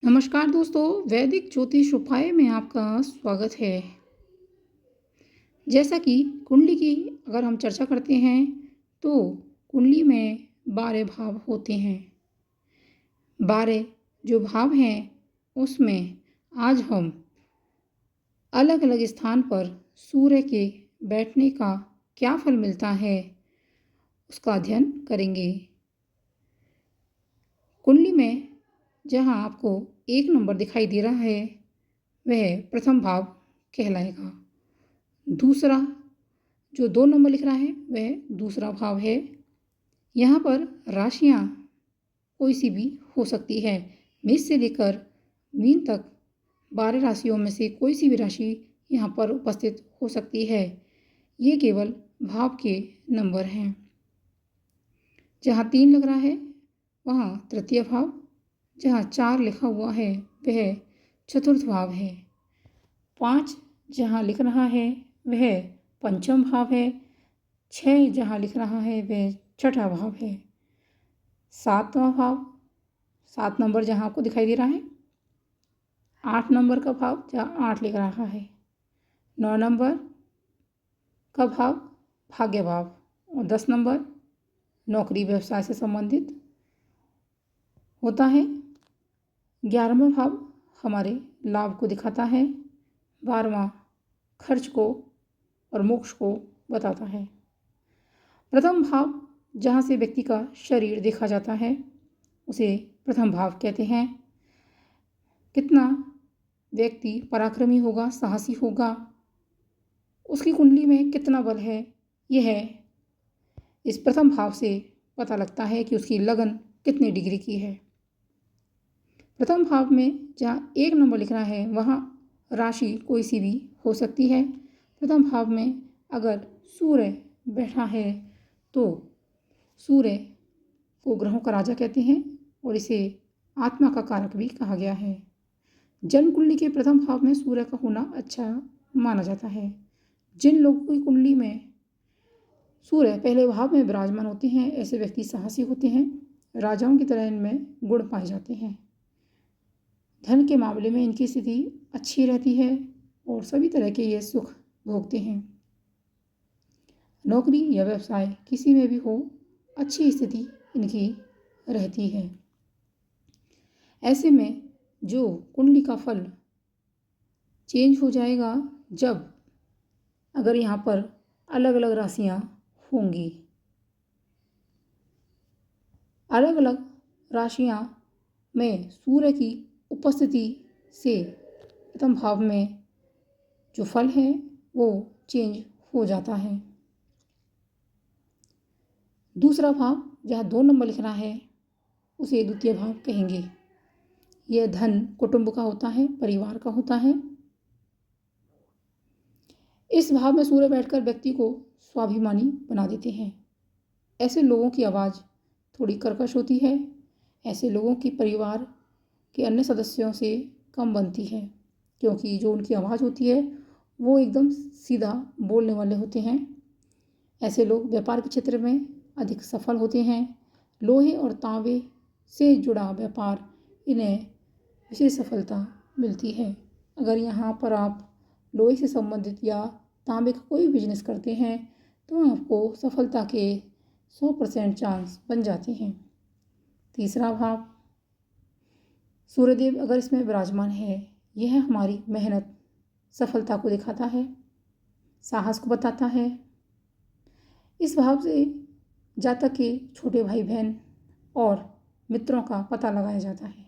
नमस्कार दोस्तों, वैदिक ज्योतिष उपाय में आपका स्वागत है। जैसा कि कुंडली की अगर हम चर्चा करते हैं तो कुंडली में 12 भाव होते हैं। 12 जो भाव हैं उसमें आज हम अलग अलग स्थान पर सूर्य के बैठने का क्या फल मिलता है उसका अध्ययन करेंगे। कुंडली में जहाँ आपको 1 नंबर दिखाई दे रहा है वह प्रथम भाव कहलाएगा। दूसरा जो 2 नंबर लिख रहा है वह दूसरा भाव है। यहाँ पर राशियाँ कोई सी भी हो सकती है। मेष से लेकर मीन तक 12 राशियों में से कोई सी भी राशि यहाँ पर उपस्थित हो सकती है। ये केवल भाव के नंबर हैं। जहाँ 3 लग रहा है वहाँ तृतीय भाव, जहाँ 4 लिखा हुआ है वह चतुर्थ भाव है। 5 जहाँ लिख रहा है वह पंचम भाव है। 6 जहाँ लिख रहा है वह छठा भाव है। 7वां भाव, 7 नंबर जहाँ आपको दिखाई दे रहा है। 8 नंबर का भाव जहाँ 8 लिख रहा है। 9 नंबर का भाव भाग्य भाव और 10 नंबर नौकरी व्यवसाय से संबंधित होता है। 11वां भाव हमारे लाभ को दिखाता है। 12वां खर्च को और मोक्ष को बताता है। प्रथम भाव जहाँ से व्यक्ति का शरीर देखा जाता है उसे प्रथम भाव कहते हैं। कितना व्यक्ति पराक्रमी होगा, साहसी होगा, उसकी कुंडली में कितना बल है, यह इस प्रथम भाव से पता लगता है कि उसकी लगन कितनी डिग्री की है। प्रथम भाव में जहाँ 1 नंबर लिख रहा है वहाँ राशि कोई सी भी हो सकती है। प्रथम भाव में अगर सूर्य बैठा है तो सूर्य को ग्रहों का राजा कहते हैं और इसे आत्मा का कारक भी कहा गया है। जन्म कुंडली के प्रथम भाव में सूर्य का होना अच्छा माना जाता है। जिन लोगों की कुंडली में सूर्य पहले भाव में विराजमान होते हैं ऐसे व्यक्ति साहसी होते हैं। राजाओं की तरह इनमें गुण पाए जाते हैं। धन के मामले में इनकी स्थिति अच्छी रहती है और सभी तरह के ये सुख भोगते हैं। नौकरी या व्यवसाय किसी में भी हो, अच्छी स्थिति इनकी रहती है। ऐसे में जो कुंडली का फल चेंज हो जाएगा जब अगर यहाँ पर अलग अलग राशियाँ होंगी। अलग अलग राशियाँ में सूर्य की उपस्थिति से प्रथम भाव में जो फल है वो चेंज हो जाता है। दूसरा भाव जहाँ 2 नंबर लिख रहा है उसे द्वितीय भाव कहेंगे। यह धन कुटुंब का होता है, परिवार का होता है। इस भाव में सूर्य बैठकर व्यक्ति को स्वाभिमानी बना देते हैं। ऐसे लोगों की आवाज़ थोड़ी कर्कश होती है। ऐसे लोगों की परिवार के अन्य सदस्यों से कम बनती है क्योंकि जो उनकी आवाज़ होती है वो एकदम सीधा बोलने वाले होते हैं। ऐसे लोग व्यापार के क्षेत्र में अधिक सफल होते हैं। लोहे और तांबे से जुड़ा व्यापार इन्हें विशेष सफलता मिलती है। अगर यहाँ पर आप लोहे से संबंधित या तांबे का कोई बिजनेस करते हैं तो आपको सफलता के 100% चांस बन जाते हैं। तीसरा भाव सूर्यदेव अगर इसमें विराजमान है, यह हमारी मेहनत सफलता को दिखाता है, साहस को बताता है। इस भाव से जातक के छोटे भाई बहन और मित्रों का पता लगाया जाता है।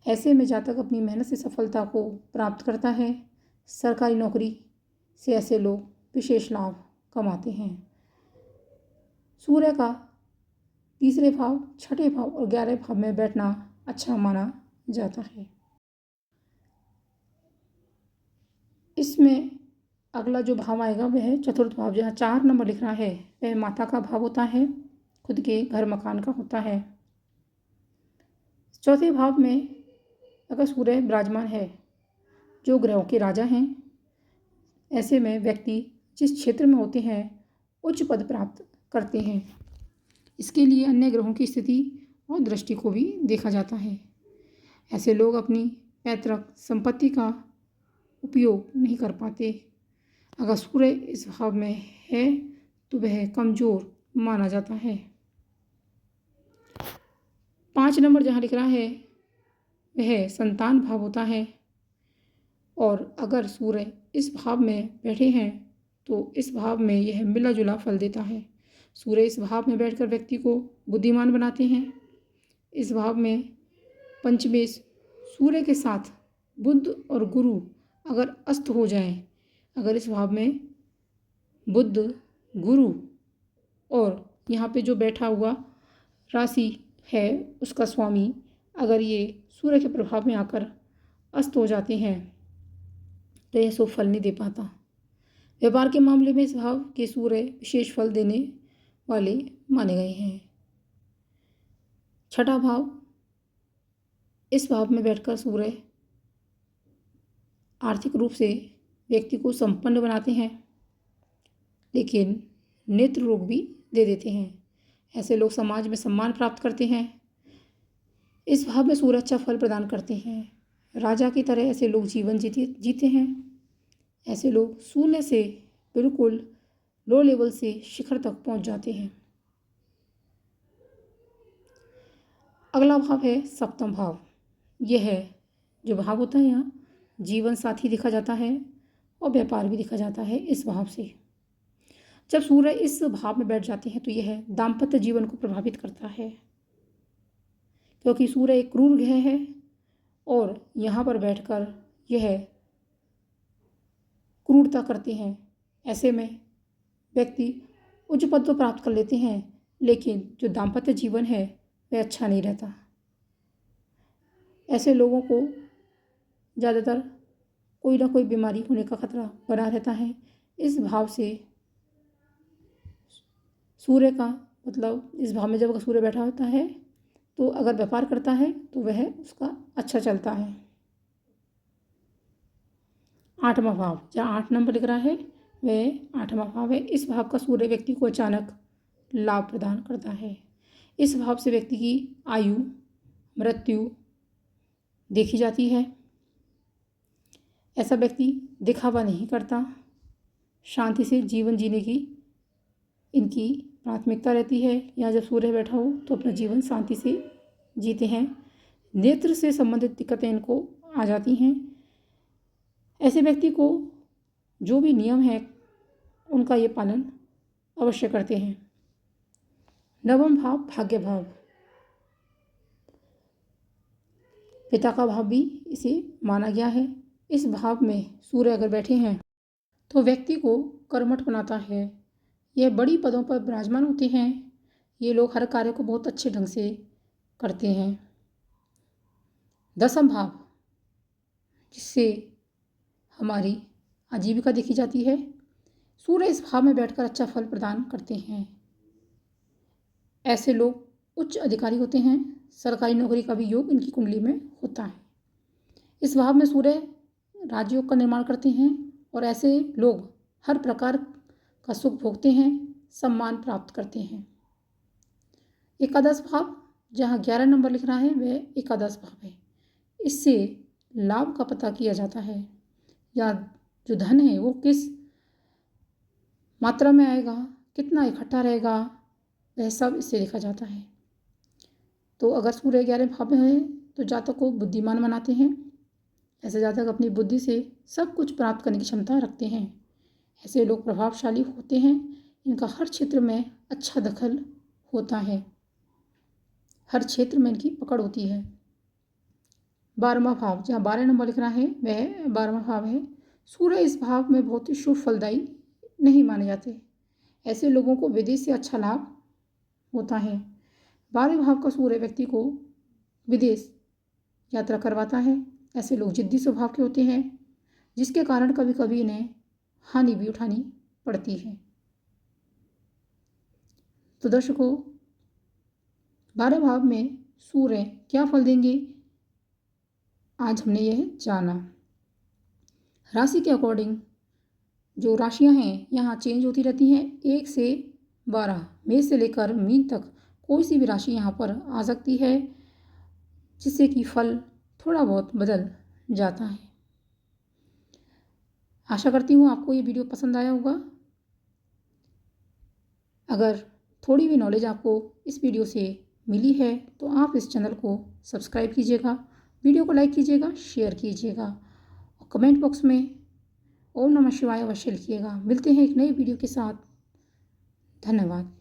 ऐसे में जातक अपनी मेहनत से सफलता को प्राप्त करता है। सरकारी नौकरी से ऐसे लोग विशेष लाभ कमाते हैं। सूर्य का तीसरे भाव, छठे भाव और 11वें भाव में बैठना अच्छा माना जाता है। इसमें अगला जो भाव आएगा वह है चतुर्थ भाव। जहाँ 4 नंबर लिख रहा है वह माता का भाव होता है, खुद के घर मकान का होता है। चौथे भाव में अगर सूर्य विराजमान है जो ग्रहों के राजा हैं, ऐसे में व्यक्ति जिस क्षेत्र में होते हैं उच्च पद प्राप्त करते हैं। इसके लिए अन्य ग्रहों की स्थिति और दृष्टि को भी देखा जाता है। ऐसे लोग अपनी पैतृक संपत्ति का उपयोग नहीं कर पाते। अगर सूर्य इस भाव में है तो वह कमज़ोर माना जाता है। 5 नंबर जहाँ लिख रहा है वह संतान भाव होता है, और अगर सूर्य इस भाव में बैठे हैं तो इस भाव में यह मिला जुला फल देता है। सूर्य इस भाव में बैठकर व्यक्ति को बुद्धिमान बनाते हैं। इस भाव में पंचमेश सूर्य के साथ बुध और गुरु अगर अस्त हो जाएं, अगर इस भाव में बुध, गुरु और यहाँ पे जो बैठा हुआ राशि है उसका स्वामी अगर ये सूर्य के प्रभाव में आकर अस्त हो जाते हैं तो यह शुभ फल नहीं दे पाता। व्यापार के मामले में इस भाव के सूर्य विशेष फल देने वाले माने गए हैं। 6ठा भाव, इस भाव में बैठकर सूर्य आर्थिक रूप से व्यक्ति को संपन्न बनाते हैं, लेकिन नेत्र रोग भी दे देते हैं। ऐसे लोग समाज में सम्मान प्राप्त करते हैं। इस भाव में सूर्य अच्छा फल प्रदान करते हैं। राजा की तरह ऐसे लोग जीवन जीते हैं। ऐसे लोग शून्य से बिल्कुल लो लेवल से शिखर तक पहुंच जाते हैं। अगला भाव है सप्तम भाव। यह है जो भाव होता है यहाँ जीवन साथी दिखा जाता है और व्यापार भी दिखा जाता है इस भाव से। जब सूर्य इस भाव में बैठ जाते हैं तो यह दाम्पत्य जीवन को प्रभावित करता है, क्योंकि सूर्य एक क्रूर ग्रह है और यहाँ पर बैठकर यह क्रूरता करते हैं। ऐसे में व्यक्ति उच्च पद तो प्राप्त कर लेते हैं, लेकिन जो दाम्पत्य जीवन है वह अच्छा नहीं रहता। ऐसे लोगों को ज़्यादातर कोई ना कोई बीमारी होने का खतरा बना रहता है। इस भाव से सूर्य का मतलब इस भाव में जब सूर्य बैठा होता है तो अगर व्यापार करता है तो वह उसका अच्छा चलता है। 8वां भाव, जहाँ 8 नंबर लिख रहा है वह 8वां भाव है। इस भाव का सूर्य व्यक्ति को अचानक लाभ प्रदान करता है। इस भाव से व्यक्ति की आयु, मृत्यु देखी जाती है। ऐसा व्यक्ति दिखावा नहीं करता, शांति से जीवन जीने की इनकी प्राथमिकता रहती है। या जब सूर्य बैठा हो तो अपना जीवन शांति से जीते हैं। नेत्र से संबंधित दिक्कतें इनको आ जाती हैं। ऐसे व्यक्ति को जो भी नियम है उनका ये पालन अवश्य करते हैं। 9वां भाव भाग्य भाव, पिता का भाव भी इसे माना गया है। इस भाव में सूर्य अगर बैठे हैं तो व्यक्ति को कर्मठ बनाता है। यह बड़ी पदों पर विराजमान होते हैं। ये लोग हर कार्य को बहुत अच्छे ढंग से करते हैं। 10वां भाव, जिससे हमारी आजीविका देखी जाती है, सूर्य इस भाव में बैठकर अच्छा फल प्रदान करते हैं। ऐसे लोग उच्च अधिकारी होते हैं। सरकारी नौकरी का भी योग इनकी कुंडली में होता है। इस भाव में सूर्य राजयोग का निर्माण करते हैं और ऐसे लोग हर प्रकार का सुख भोगते हैं, सम्मान प्राप्त करते हैं। एकादश भाव, जहाँ 11 नंबर लिख रहा है वह एकादश भाव है। इससे लाभ का पता किया जाता है, या जो धन है वो किस मात्रा में आएगा, कितना इकट्ठा रहेगा, वह सब इससे देखा जाता है। तो अगर सूर्य 11 भाव में है तो जातक को बुद्धिमान बनाते हैं। ऐसे जातक अपनी बुद्धि से सब कुछ प्राप्त करने की क्षमता रखते हैं। ऐसे लोग प्रभावशाली होते हैं। इनका हर क्षेत्र में अच्छा दखल होता है, हर क्षेत्र में इनकी पकड़ होती है। 12वां भाव, जहाँ 12 नंबर लिख रहा है वह 12वां भाव है। सूर्य इस भाव में बहुत ही शुभ फलदायी नहीं माने जाते। ऐसे लोगों को विदेश से अच्छा लाभ होता है। 12वें भाव का सूर्य व्यक्ति को विदेश यात्रा करवाता है। ऐसे लोग जिद्दी स्वभाव के होते हैं, जिसके कारण कभी कभी इन्हें हानि भी उठानी पड़ती है। तो दर्शकों, 12 भाव में सूर्य क्या फल देंगे आज हमने यह जाना। राशि के अकॉर्डिंग जो राशियां हैं यहाँ चेंज होती रहती हैं। 1 से 12, मेष से लेकर मीन तक कोई सी भी राशि यहाँ पर आ सकती है, जिससे कि फल थोड़ा बहुत बदल जाता है। आशा करती हूँ आपको ये वीडियो पसंद आया होगा। अगर थोड़ी भी नॉलेज आपको इस वीडियो से मिली है तो आप इस चैनल को सब्सक्राइब कीजिएगा, वीडियो को लाइक कीजिएगा, शेयर कीजिएगा और कमेंट बॉक्स में ओम नमः शिवाय अवश्य लिखिएगा। मिलते हैं एक नई वीडियो के साथ। धन्यवाद।